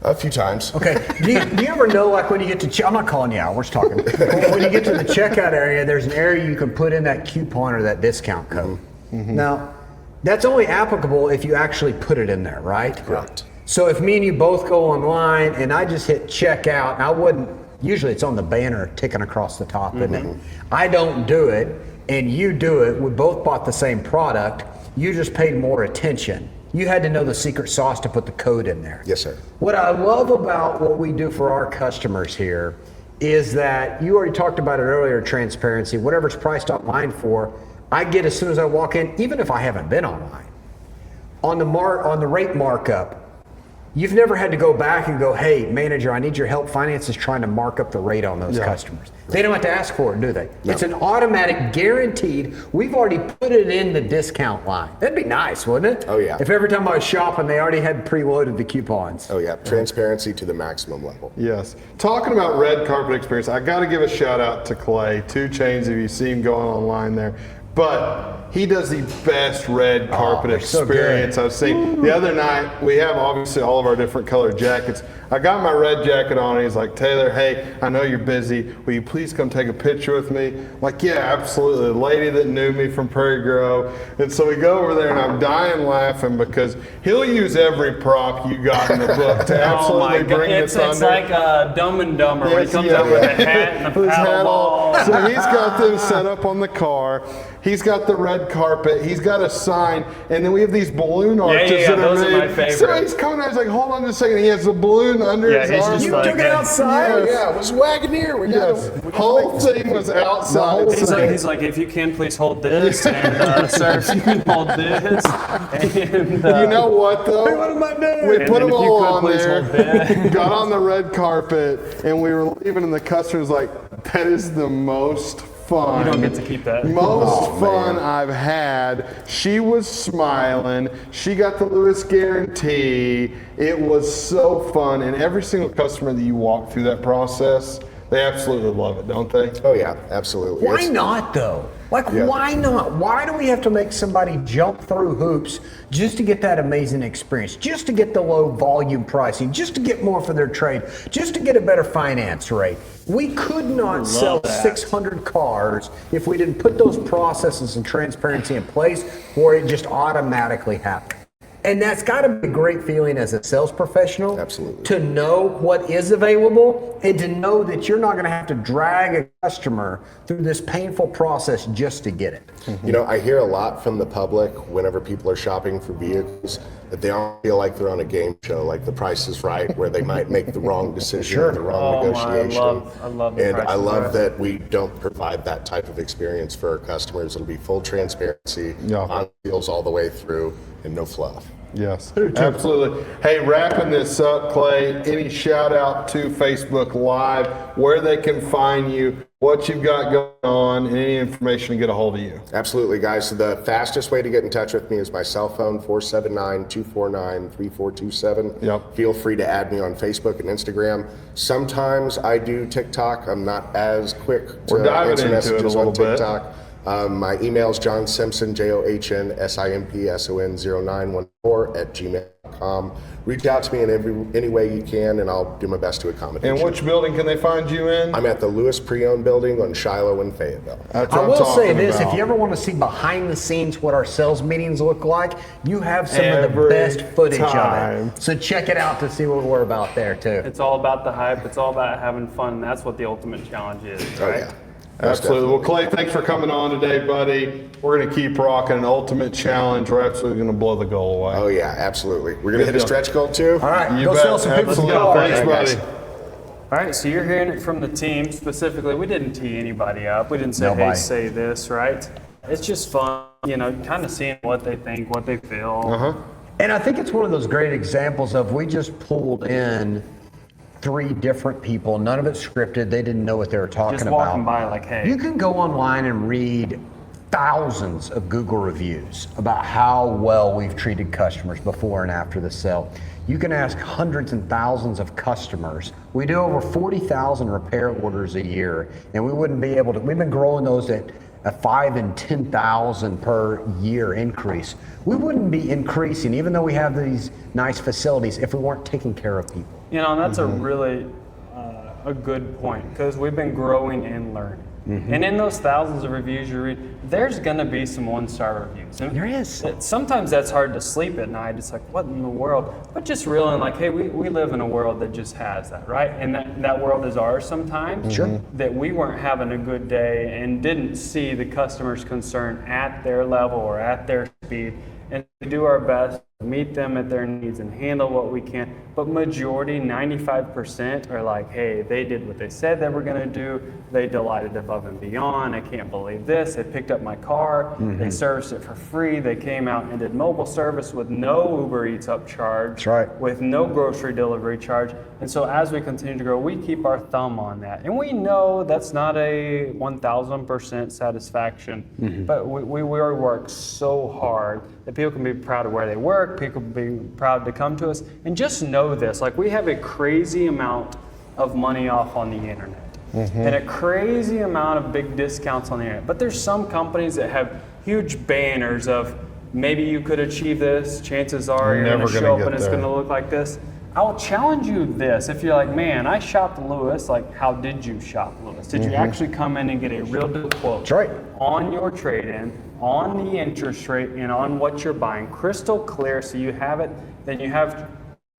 A few times. Okay. Do you ever know, like when you get to, I'm not calling you out, we're just talking. When you get to the checkout area, there's an area you can put in that coupon or that discount code. Now, that's only applicable if you actually put it in there, right? Correct. So if me and you both go online and I just hit checkout, I wouldn't, usually it's on the banner ticking across the top, isn't it? I don't do it and you do it, we both bought the same product, you just paid more attention. You had to know the secret sauce to put the code in there. Yes, sir. What I love about what we do for our customers here is that you already talked about it earlier, transparency. Whatever's priced online for, I get as soon as I walk in, even if I haven't been online. On the rate markup, you've never had to go back and go, hey, manager, I need your help. Finance is trying to mark up the rate on those customers. They don't have to ask for it, do they? No. It's an automatic, guaranteed. We've already put it in the discount line. That'd be nice, wouldn't it? Oh, yeah. If every time I was shopping, they already had preloaded the coupons. Oh yeah, transparency to the maximum level. Yes. Talking about red carpet experience, I got to give a shout out to Clay, 2 Chainz, if you see him going online there. But he does the best red carpet experience I've seen. The other night, we have obviously all of our different colored jackets. I got my red jacket on and he's like, Taylor, hey, I know you're busy. Will you please come take a picture with me? I'm like, yeah, absolutely. The lady that knew me from Prairie Grove. And so we go over there and I'm dying laughing because he'll use every prop you got in the book to absolutely bring the thunder. It's like Dumb and Dumber when he comes out with a hat and a paddle ball. So he's got them set up on the car. He's got the red carpet. He's got a sign, and then we have these balloon arches that those are are made. my favorite. So he's coming out. He's like, "Hold on just a second." He has a balloon under his he's arm. just You like took it outside? Yeah, it was Wagoneer. We got him. Whole thing was outside. He's like, if you can, please hold this, and sir, if you can hold this, and You know what though? What am I doing? We And put then them if you all could, on please there, hold that. got on the red carpet, and we were leaving, and the customer was like, "That is the most fun. You don't get to keep that. Most fun I've had." She was smiling. She got the Lewis guarantee. It was so fun, and every single customer that you walk through that process, they absolutely love it, don't they? Oh yeah, absolutely. Why It's- not though? Like, Yeah. why not? Why do we have to make somebody jump through hoops just to get that amazing experience, just to get the low volume pricing, just to get more for their trade, just to get a better finance rate? We could not sell 600 cars if we didn't put those processes and transparency in place where it just automatically happened. And that's got to be a great feeling as a sales professional. Absolutely. To know what is available and to know that you're not going to have to drag a customer through this painful process just to get it. You know, I hear a lot from the public whenever people are shopping for vehicles that they all feel like they're on a game show, like The Price is Right, where they might make the wrong decision or the wrong negotiation. I love The And Price I is love Right. that we don't provide that type of experience for our customers. It'll be full transparency, Yeah. on deals all the way through, and no fluff. Yes, absolutely. Hey, wrapping this up, Clay, any shout out to Facebook Live, where they can find you, what you've got going on, and any information to get a hold of you? Absolutely, guys. So the fastest way to get in touch with me is my cell phone, 479-249-3427. Yep. Feel free to add me on Facebook and Instagram. Sometimes I do TikTok. I'm not as quick to We're diving answer into it a messages little on bit. TikTok. My email is John Simpson, JohnSimpson09 gmail.com. Reach out to me in any way you can, and I'll do my best to accommodate And you. which building can they find you in? I'm at the Lewis Pre-Owned Building on Shiloh and Fayetteville. That's I what I'm will say talking this, about. if you ever want to see behind the scenes what our sales meetings look like, you have some of the Every best footage time. of it. So check it out to see what we're about there too. It's all about the hype. It's all about having fun. And that's what the ultimate challenge is, Oh, right? yeah. Absolutely. Well, Clay, thanks for coming on today, buddy. We're going to keep rocking an ultimate challenge. We're absolutely going to blow the goal away. Oh, yeah, absolutely. We're going to hit a stretch goal, too? All right, You go bet. sell some people's Absolutely. cars. Thanks, All right, guys. buddy. All right, so you're hearing it from the team specifically. We didn't tee anybody up. We didn't say, hey, Nobody. say this, right? It's just fun, kind of seeing what they think, what they feel. And I think it's one of those great examples of we just pulled in 3 different people. None of it scripted. They didn't know what they were talking Just about. walking by like, hey. You can go online and read thousands of Google reviews about how well we've treated customers before and after the sale. You can ask hundreds and thousands of customers. We do over 40,000 repair orders a year, and we wouldn't be able to, we've been growing those at a 5 and 10,000 per year increase. We wouldn't be increasing, even though we have these nice facilities, if we weren't taking care of people. And that's a really a good point, because we've been growing and learning. And in those thousands of reviews you read, there's going to be some one-star reviews. And There is. Sometimes that's hard to sleep at night. It's like, what in the world? But just realizing, like, hey, we live in a world that just has that, right? And that world is ours sometimes. Sure. That we weren't having a good day and didn't see the customer's concern at their level or at their speed. And we do our best to meet them at their needs and handle what we can. But majority, 95%, are like, hey, they did what they said they were going to do. They delighted above and beyond. I can't believe this. They picked up my car. They serviced it for free. They came out and did mobile service with no Uber Eats upcharge. That's right. With no grocery delivery charge. And so as we continue to grow, we keep our thumb on that. And we know that's not a 1,000% satisfaction, but we work so hard that people can be proud of where they work, people can be proud to come to us, and just know this, like, we have a crazy amount of money off on the internet. And a crazy amount of big discounts on the internet. But there's some companies that have huge banners of, maybe you could achieve this, chances are you're Never going to gonna show up get and it's there. going to look like this. I'll challenge you this. If you're like, man, I shopped Lewis, like, how did you shop Lewis? Did you actually come in and get a real deal quote? That's right. On your trade-in, on the interest rate, and on what you're buying, crystal clear, so you have it, then you have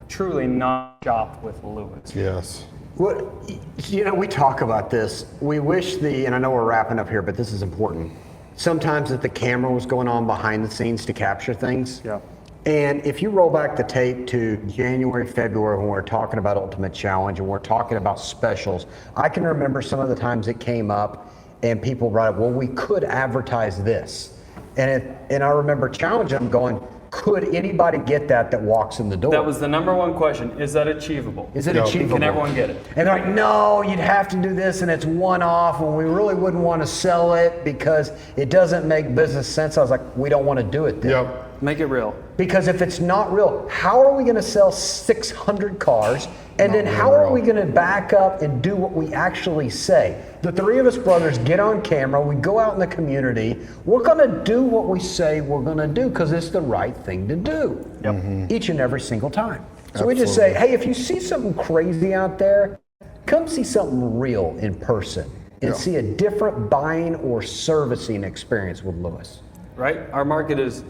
truly not shopped with Lewis. Yes. What, we talk about this. We wish and I know we're wrapping up here, but this is important. Sometimes that the camera was going on behind the scenes to capture things. Yeah. And if you roll back the tape to January, February, when we're talking about Ultimate Challenge and we're talking about specials, I can remember some of the times it came up and people brought up, well, we could advertise this. And I remember challenging them going, could anybody get that walks in the door? That was the number one question. Is that achievable? Is it achievable? Can everyone get it? And they're like, no, you'd have to do this and it's one-off and we really wouldn't want to sell it because it doesn't make business sense. I was like, we don't want to do it then. Yep. Make it real. Because if it's not real, how are we going to sell 600 cars? And then how are we going to back up and do what we actually say? The 3 of us brothers get on camera, we go out in the community, we're going to do what we say we're going to do because it's the right thing to do. Yep. Each and every single time. So we just say, hey, if you see something crazy out there, come see something real in person and see a different buying or servicing experience with Lewis. Right? Our market is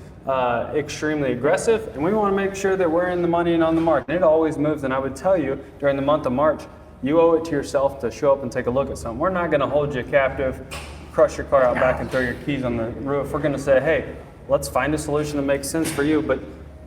extremely aggressive, and we want to make sure that we're in the money and on the market. It always moves, and I would tell you, during the month of March, you owe it to yourself to show up and take a look at something. We're not going to hold you captive, crush your car out back and throw your keys on the roof. We're going to say, hey, let's find a solution that makes sense for you, but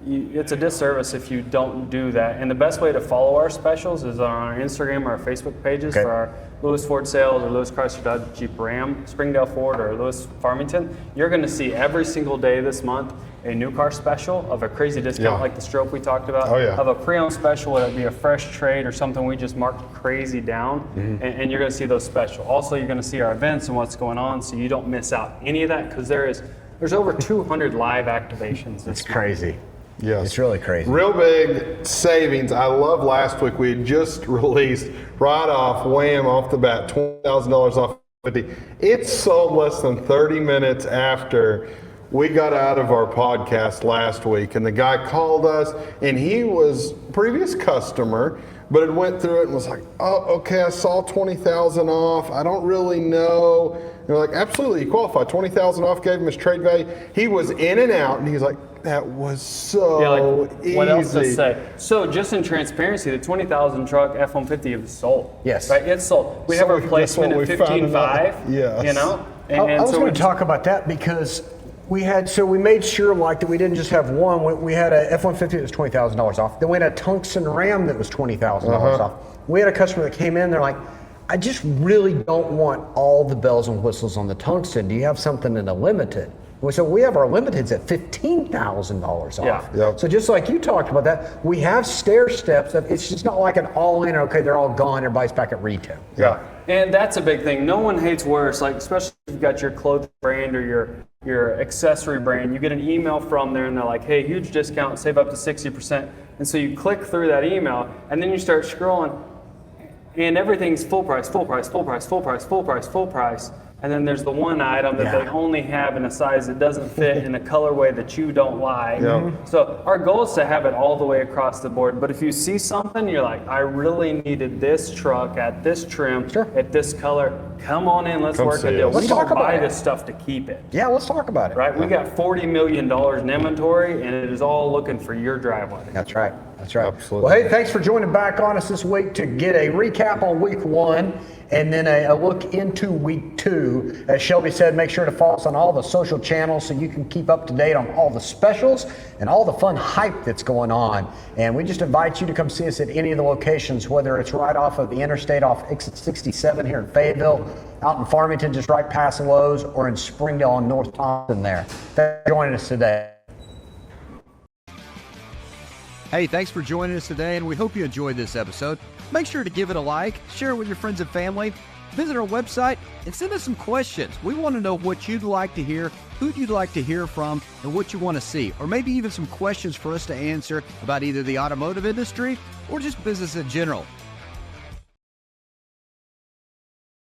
it's a disservice if you don't do that. And the best way to follow our specials is on our Instagram or our Facebook pages for our Lewis Ford Sales or Lewis Chrysler Dodge Jeep Ram, Springdale Ford, or Lewis Farmington. You're going to see every single day this month a new car special of a crazy discount like the stroke we talked about, of a pre-owned special, whether it be a fresh trade or something we just marked crazy down, and you're going to see those special. Also, you're going to see our events and what's going on, so you don't miss out any of that, because there's over 200 live activations. It's crazy. Yes. It's really crazy. Real big savings. I love last week we had just released right off, wham, off the bat, $20,000 off 50. It sold less than 30 minutes after we got out of our podcast last week, and the guy called us, and he was a previous customer, but it went through it and was like, oh, okay, I saw 20,000 off. I don't really know. And we're like, absolutely, he qualified. 20,000 off, gave him his trade value. He was in and out, and he's like, that was so easy. What else to say? So just in transparency, the 20,000 truck F-150 is sold. Yes. Right, it's sold. We have a replacement at 15.5. Yes. You know? I was so going to talk about that because we made sure like that we didn't just have one. We had a F-150 that was $20,000 off. Then we had a Tungsten Ram that was $20,000 off. We had a customer that came in, they're like, I just really don't want all the bells and whistles on the Tungsten. Do you have something in a limited? So we have our limiteds at $15,000 off. Yeah. Yep. So just like you talked about that, we have stair steps. It's just not like an all-in, okay, they're all gone, everybody's back at retail. Yeah. And that's a big thing. No one hates worse, like especially if you've got your clothing brand or your accessory brand. You get an email from there and they're like, hey, huge discount, save up to 60%. And so you click through that email and then you start scrolling and everything's full price, full price, full price, full price, full price, full price. And then there's the one item that they only have in a size that doesn't fit in a colorway that you don't like. So our goal is to have it all the way across the board. But if you see something, you're like, I really needed this truck at this trim, at this color, come on in, let's work a deal. Let's We talk don't about buy it. this stuff to keep it. Yeah, let's talk about it. Right? We got $40 million in inventory and it is all looking for your driveway. That's right. That's right. Absolutely. Well, hey, thanks for joining back on us this week to get a recap on week 1 and then a look into week 2. As Shelby said, make sure to follow us on all the social channels so you can keep up to date on all the specials and all the fun hype that's going on. And we just invite you to come see us at any of the locations, whether it's right off of the interstate off exit 67 here in Fayetteville, out in Farmington, just right past Lowe's, or in Springdale on North Thompson there. Thanks for joining us today. Hey, thanks for joining us today, and we hope you enjoyed this episode. Make sure to give it a like, share it with your friends and family, visit our website, and send us some questions. We want to know what you'd like to hear, who you'd like to hear from, and what you want to see, or maybe even some questions for us to answer about either the automotive industry or just business in general.